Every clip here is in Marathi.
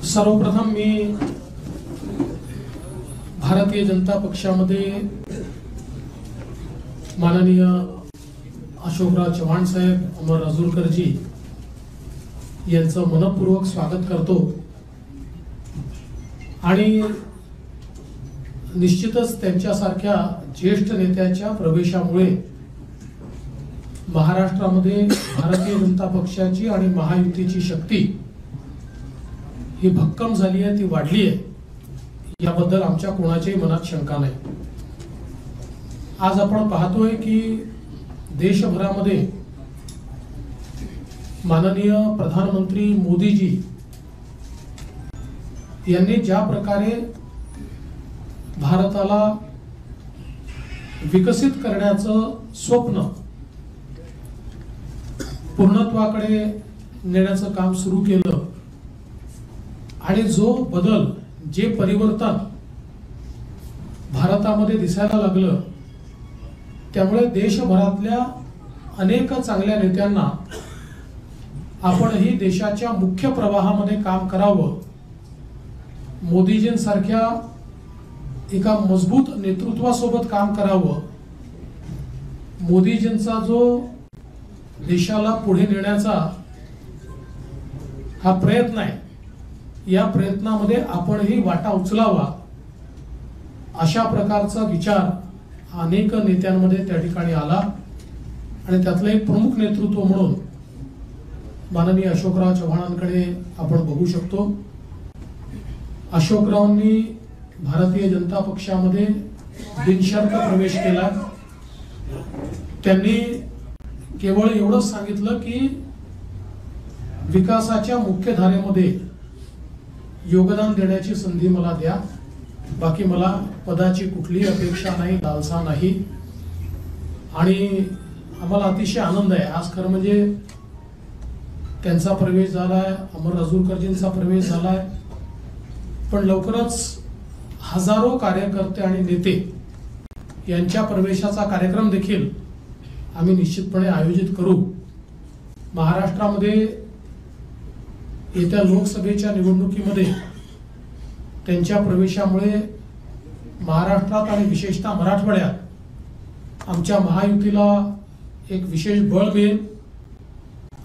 सर्वप्रथम मी भारतीय जनता पक्षामध्ये माननीय अशोकराव चव्हाण साहेब, अमर राजूरकरजी यांचं मनपूर्वक स्वागत करतो आणि निश्चितच त्यांच्यासारख्या ज्येष्ठ नेत्याच्या प्रवेशामुळे महाराष्ट्रामध्ये भारतीय जनता पक्षाची आणि महायुतीची शक्ती ही भक्कम झाली आहे, ती वाढली आहे, याबद्दल आमच्या कोणाच्याही मनात शंका नाही। आज आपण पाहतोय की देशभरामध्ये माननीय प्रधानमंत्री मोदीजी यांनी ज्या प्रकारे भारताला विकसित करण्याचं स्वप्न पूर्णत्वाकडे नेण्याचं काम सुरू केलं आणि जो बदल, जे परिवर्तन भारतामध्ये दिसायला लागलं, त्यामुळे देशभरातल्या अनेक चांगल्या नेत्यांना आपणही देशाच्या मुख्य प्रवाहामध्ये काम करावं, मोदीजींसारख्या एका मजबूत नेतृत्वासोबत काम करावं, मोदीजींचा जो देशाला पुढे नेण्याचा हा प्रयत्न आहे, या प्रयत्नामध्ये आपणही वाटा उचलावा, अशा प्रकारचा विचार अनेक नेत्यांमध्ये त्या ठिकाणी आला आणि त्यातलं एक प्रमुख नेतृत्व म्हणून माननीय अशोकराव चव्हाणांकडे आपण बघू शकतो। अशोकरावांनी भारतीय जनता पक्षामध्ये बिनशर्त प्रवेश केला। त्यांनी केवळ एवढंच सांगितलं की विकासाच्या मुख्य धारेमध्ये योगदान देण्याची संधी मला द्या, बाकी मला पदाची कुठलीही अपेक्षा नाही, लालसा नाही। आणि आम्हाला अतिशय आनंद आहे आज, खरं म्हणजे त्यांचा प्रवेश झालाय, अमर राजूरकरजींचा प्रवेश झालाय, पण लवकरच हजारो कार्यकर्ते आणि नेते यांच्या प्रवेशाचा कार्यक्रम देखील आम्ही निश्चितपणे आयोजित करू। महाराष्ट्रामध्ये येत्या लोकसभेच्या निवडणुकीमध्ये त्यांच्या प्रवेशामुळे महाराष्ट्रात आणि विशेषतः मराठवाड्यात आमच्या महायुतीला एक विशेष बळ मिळेल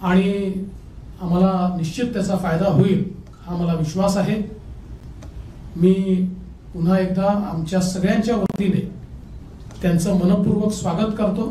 आणि आम्हाला निश्चित त्याचा फायदा होईल, हा मला विश्वास आहे। मी पुन्हा एकदा आमच्या सगळ्यांच्या वतीने त्यांचं मनपूर्वक स्वागत करतो।